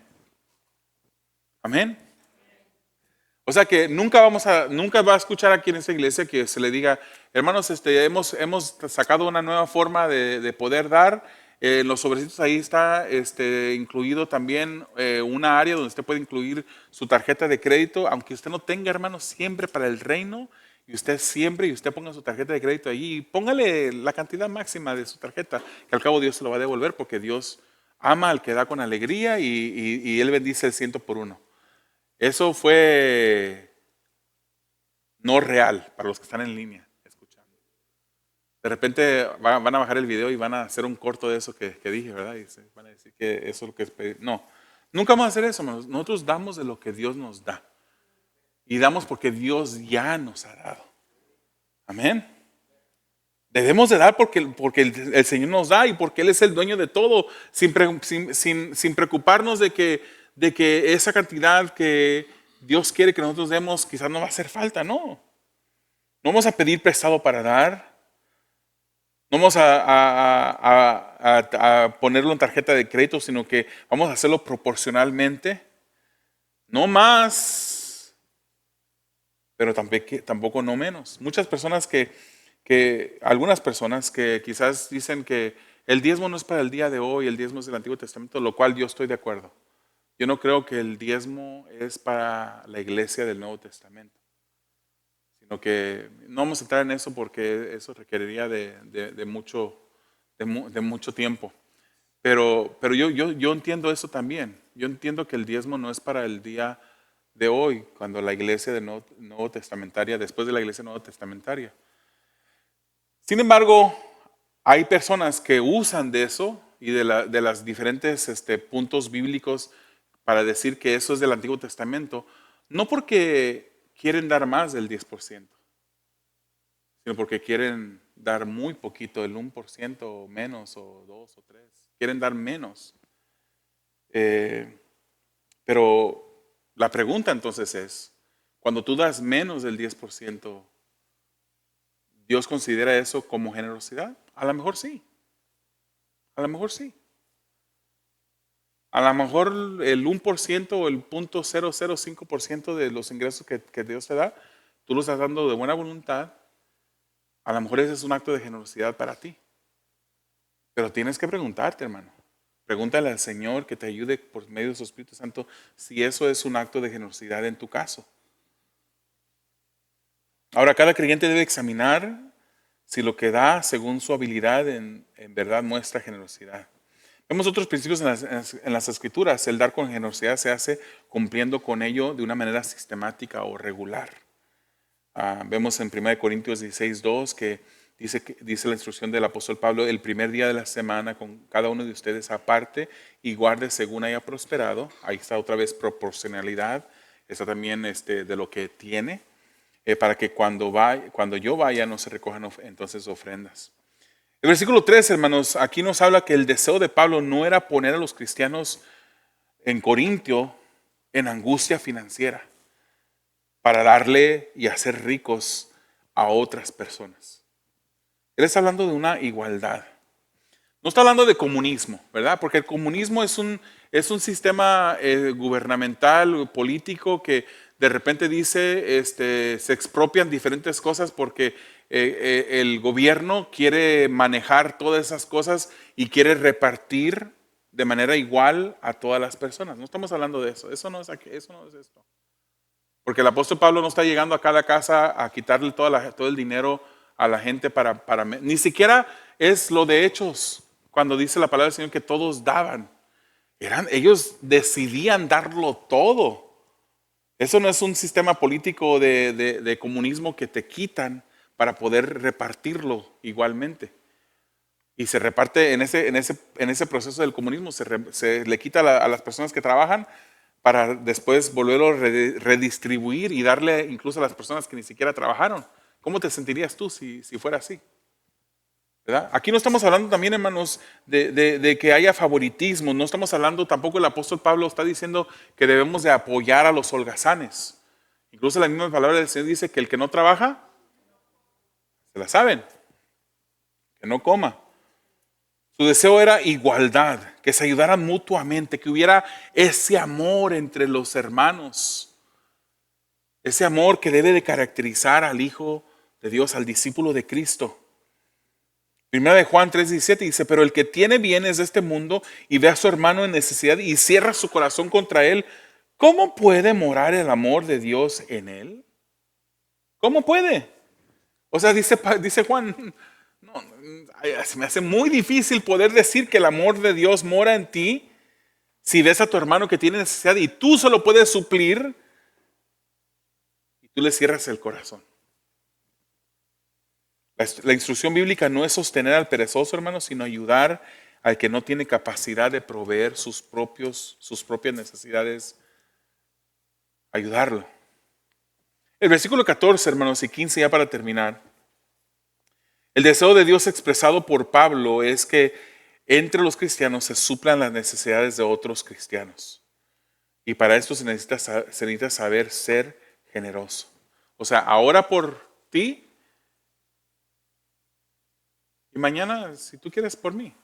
Amén. O sea que nunca va a escuchar aquí en esta iglesia que se le diga, hermanos, hemos sacado una nueva forma de poder dar. En los sobrecitos ahí está incluido también una área donde usted puede incluir su tarjeta de crédito, aunque usted no tenga, hermanos, siempre para el reino, y usted ponga su tarjeta de crédito allí y póngale la cantidad máxima de su tarjeta, que al cabo Dios se lo va a devolver porque Dios ama al que da con alegría y Él bendice el 100 por 1. Eso fue no real para los que están en línea escuchando. De repente van a bajar el video y van a hacer un corto de eso que dije, ¿verdad? Y van a decir que eso es lo que es. No, nunca vamos a hacer eso, hermanos. Nosotros damos de lo que Dios nos da. Y damos porque Dios ya nos ha dado. Amén. Debemos de dar porque el Señor nos da y porque Él es el dueño de todo, sin preocuparnos de que esa cantidad que Dios quiere que nosotros demos quizás no va a hacer falta, no. No vamos a pedir prestado para dar, no vamos a ponerlo en tarjeta de crédito, sino que vamos a hacerlo proporcionalmente, no más, pero tampoco no menos. Algunas personas que quizás dicen que el diezmo no es para el día de hoy, el diezmo es del Antiguo Testamento, lo cual yo estoy de acuerdo. Yo no creo que el diezmo es para la iglesia del Nuevo Testamento, sino que no vamos a entrar en eso porque eso requeriría de mucho tiempo. Pero yo entiendo eso también. Yo entiendo que el diezmo no es para el día de hoy, cuando la iglesia del Nuevo Testamentaria, después de la iglesia Nuevo Testamentaria. Sin embargo, hay personas que usan de eso y de las diferentes puntos bíblicos para decir que eso es del Antiguo Testamento, no porque quieren dar más del 10%, sino porque quieren dar muy poquito, el 1% o menos, o 2 o 3. Quieren dar menos. Pero la pregunta entonces es, cuando tú das menos del 10%, ¿Dios considera eso como generosidad? A lo mejor sí. A lo mejor sí. A lo mejor el 1% o el 0.005% de los ingresos que Dios te da, tú lo estás dando de buena voluntad. A lo mejor ese es un acto de generosidad para ti. Pero tienes que preguntarte, hermano. Pregúntale al Señor que te ayude por medio de su Espíritu Santo si eso es un acto de generosidad en tu caso. Ahora, cada creyente debe examinar si lo que da según su habilidad en verdad muestra generosidad. Vemos otros principios en las Escrituras. El dar con generosidad se hace cumpliendo con ello de una manera sistemática o regular. Vemos en 1 Corintios 16:2 que dice la instrucción del apóstol Pablo: el primer día de la semana con cada uno de ustedes aparte y guarde según haya prosperado. Ahí está otra vez proporcionalidad. Está también de lo que tiene, para que cuando yo vaya no se recojan entonces ofrendas. El versículo 3, hermanos, aquí nos habla que el deseo de Pablo no era poner a los cristianos en Corintio en angustia financiera para darle y hacer ricos a otras personas. Él está hablando de una igualdad. No está hablando de comunismo, ¿verdad? Porque el comunismo es un sistema gubernamental, político, que de repente dice, se expropian diferentes cosas porque el gobierno quiere manejar todas esas cosas y quiere repartir de manera igual a todas las personas. No estamos hablando de eso. Eso no es esto. Porque el apóstol Pablo no está llegando a cada casa a quitarle todo el dinero a la gente ni siquiera es lo de Hechos, cuando dice la palabra del Señor que todos daban. Ellos decidían darlo todo. Eso no es un sistema político de comunismo que te quitan para poder repartirlo igualmente. Y se reparte en ese proceso del comunismo, se le quita a las personas que trabajan para después volverlo a redistribuir y darle incluso a las personas que ni siquiera trabajaron. ¿Cómo te sentirías tú si fuera así? ¿Verdad? Aquí no estamos hablando también, hermanos, de que haya favoritismo. No estamos hablando tampoco, el apóstol Pablo está diciendo que debemos de apoyar a los holgazanes. Incluso la misma palabra del Señor dice que el que no trabaja, se la saben, que no coma. Su deseo era igualdad, que se ayudaran mutuamente, que hubiera ese amor entre los hermanos. Ese amor que debe de caracterizar al Hijo de Dios, al discípulo de Cristo. Primera de Juan 3:17 dice, pero el que tiene bienes de este mundo y ve a su hermano en necesidad y cierra su corazón contra él, ¿cómo puede morar el amor de Dios en él? ¿Cómo puede? O sea, dice Juan, no, se me hace muy difícil poder decir que el amor de Dios mora en ti si ves a tu hermano que tiene necesidad y tú solo puedes suplir y tú le cierras el corazón. La instrucción bíblica no es sostener al perezoso, hermanos, sino ayudar al que no tiene capacidad de proveer sus propias necesidades, ayudarlo. El versículo 14, hermanos, y 15 ya para terminar. El deseo de Dios expresado por Pablo es que entre los cristianos se suplan las necesidades de otros cristianos. Y para esto se necesita saber ser generoso. O sea, ahora por ti y mañana, si tú quieres, por mí.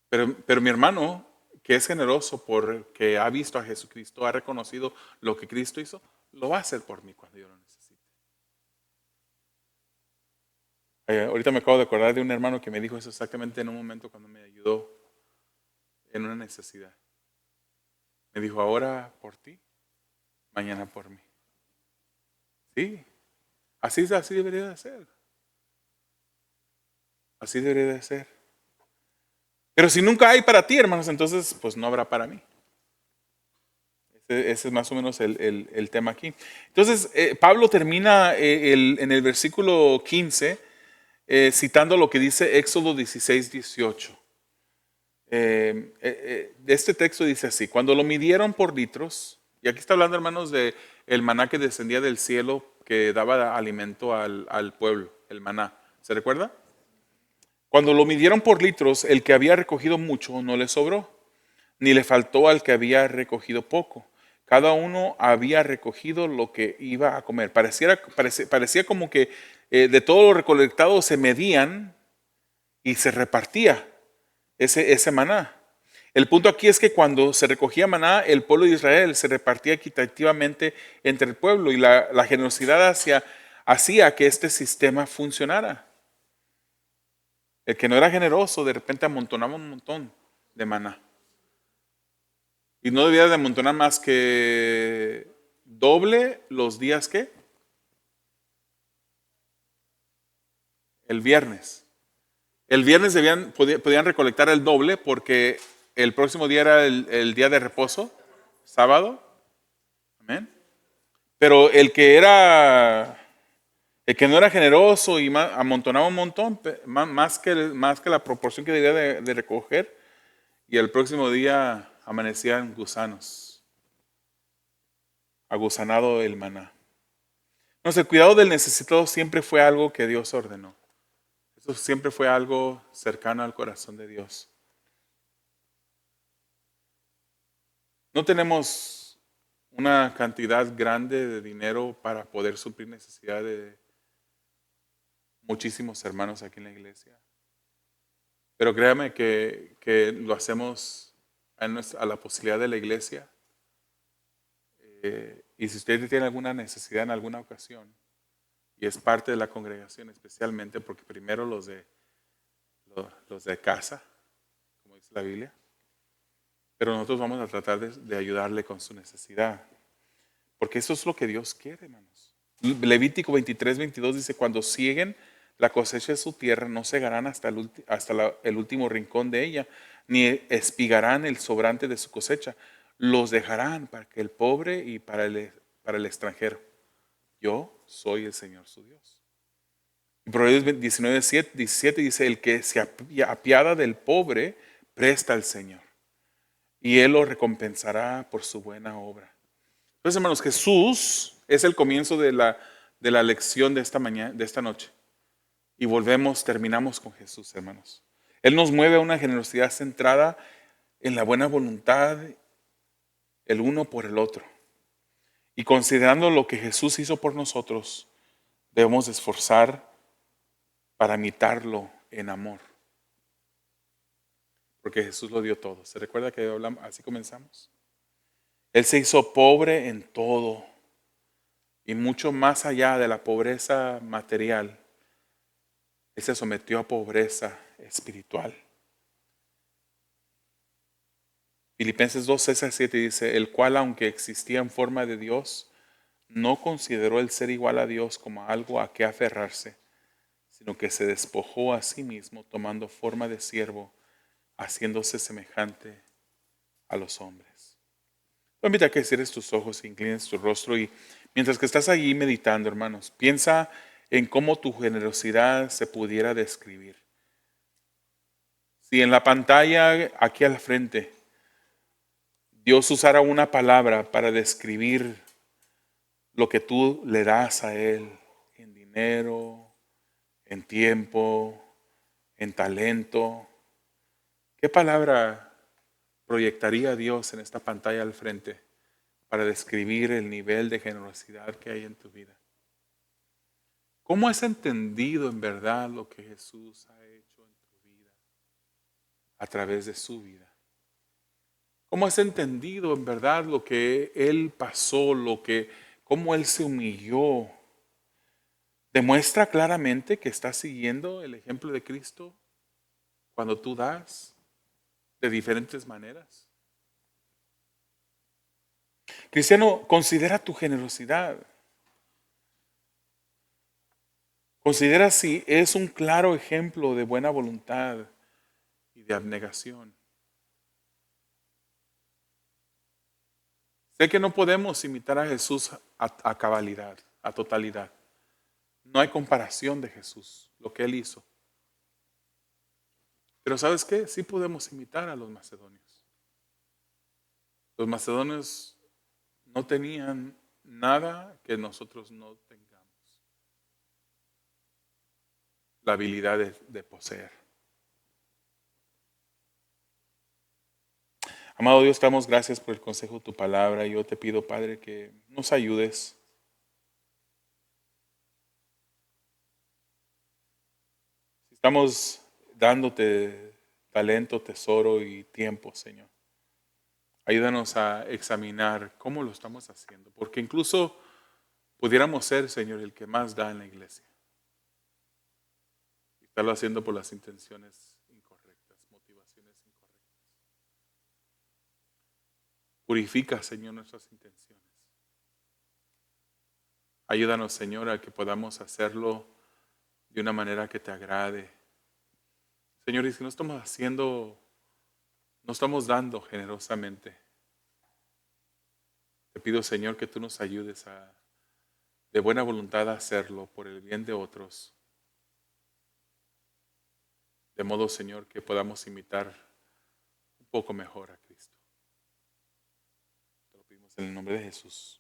Pero mi hermano, que es generoso porque ha visto a Jesucristo, ha reconocido lo que Cristo hizo, lo va a hacer por mí cuando yo lo necesite. Ahorita me acabo de acordar de un hermano que me dijo eso exactamente en un momento cuando me ayudó en una necesidad. Me dijo, ahora por ti, mañana por mí. Sí, así debería de ser. Así debería de ser. Pero si nunca hay para ti, hermanos, entonces pues no habrá para mí. Ese es más o menos el tema aquí. Entonces, Pablo termina en el versículo 15 citando lo que dice Éxodo 16:18. De este texto dice así, cuando lo midieron por litros, y aquí está hablando, hermanos, de el maná que descendía del cielo, que daba alimento al pueblo, el maná. ¿Se recuerda? Cuando lo midieron por litros, el que había recogido mucho no le sobró, ni le faltó al que había recogido poco. Cada uno había recogido lo que iba a comer. Parecía como que de todo lo recolectado se medían y se repartía ese maná. El punto aquí es que cuando se recogía maná, el pueblo de Israel se repartía equitativamente entre el pueblo y la generosidad hacía que este sistema funcionara. El que no era generoso de repente amontonaba un montón de maná. Y no debía de amontonar más que doble los días que el viernes. El viernes podían recolectar el doble porque el próximo día era el día de reposo, sábado. Amén. Pero el que no era generoso y amontonaba un montón, más que la proporción que debía de recoger, y el próximo día amanecían gusanos, agusanado el maná. No sé, el cuidado del necesitado siempre fue algo que Dios ordenó. Eso siempre fue algo cercano al corazón de Dios. No tenemos una cantidad grande de dinero para poder suplir necesidad de muchísimos hermanos aquí en la iglesia. Pero créame que lo hacemos a la posibilidad de la iglesia. Y si usted tiene alguna necesidad en alguna ocasión, y es parte de la congregación especialmente, porque primero los de casa, como dice la Biblia, pero nosotros vamos a tratar de ayudarle con su necesidad. Porque eso es lo que Dios quiere, hermanos. Levítico 23-22 dice, cuando sieguen la cosecha de su tierra, no segarán hasta el último rincón de ella, ni espigarán el sobrante de su cosecha. Los dejarán para que el pobre y para el extranjero. Yo soy el Señor su Dios. Y Proverbios 19:17 dice, el que se apiada del pobre, presta al Señor, y Él lo recompensará por su buena obra. Entonces, hermanos, Jesús es el comienzo de la lección de esta mañana, de esta noche. Y terminamos con Jesús, hermanos. Él nos mueve a una generosidad centrada en la buena voluntad, el uno por el otro. Y considerando lo que Jesús hizo por nosotros, debemos esforzar para imitarlo en amor. Porque Jesús lo dio todo. ¿Se recuerda que hablamos, así comenzamos? Él se hizo pobre en todo y mucho más allá de la pobreza material. Él se sometió a pobreza espiritual. Filipenses 2:6-7 dice, el cual aunque existía en forma de Dios, no consideró el ser igual a Dios como algo a que aferrarse, sino que se despojó a sí mismo tomando forma de siervo, haciéndose semejante a los hombres. Te invito a que cierres tus ojos e inclines tu rostro y mientras que estás allí meditando, hermanos, piensa en cómo tu generosidad se pudiera describir. Si en la pantalla aquí al frente Dios usara una palabra para describir lo que tú le das a Él en dinero, en tiempo, en talento, ¿qué palabra proyectaría Dios en esta pantalla al frente para describir el nivel de generosidad que hay en tu vida? ¿Cómo has entendido en verdad lo que Jesús ha hecho en tu vida a través de su vida? ¿Cómo has entendido en verdad lo que Él pasó, cómo Él se humilló? ¿Demuestra claramente que estás siguiendo el ejemplo de Cristo cuando tú das de diferentes maneras? Cristiano, considera tu generosidad. Considera si es un claro ejemplo de buena voluntad y de abnegación. Sé que no podemos imitar a Jesús a cabalidad, a totalidad. No hay comparación de Jesús, lo que Él hizo. Pero ¿sabes qué? Sí podemos imitar a los macedonios. Los macedonios no tenían nada que nosotros no tengamos. La habilidad de poseer. Amado Dios, te damos gracias por el consejo de tu palabra. Yo te pido, Padre, que nos ayudes. Si estamos dándote talento, tesoro y tiempo, Señor, ayúdanos a examinar cómo lo estamos haciendo. Porque incluso pudiéramos ser, Señor, el que más da en la iglesia. Y estarlo haciendo por las intenciones incorrectas, motivaciones incorrectas. Purifica, Señor, nuestras intenciones. Ayúdanos, Señor, a que podamos hacerlo de una manera que te agrade. Señor, y si no estamos haciendo, no estamos dando generosamente, te pido, Señor, que tú nos ayudes de buena voluntad a hacerlo por el bien de otros. De modo, Señor, que podamos imitar un poco mejor a Cristo. Te lo pedimos en el nombre de Jesús.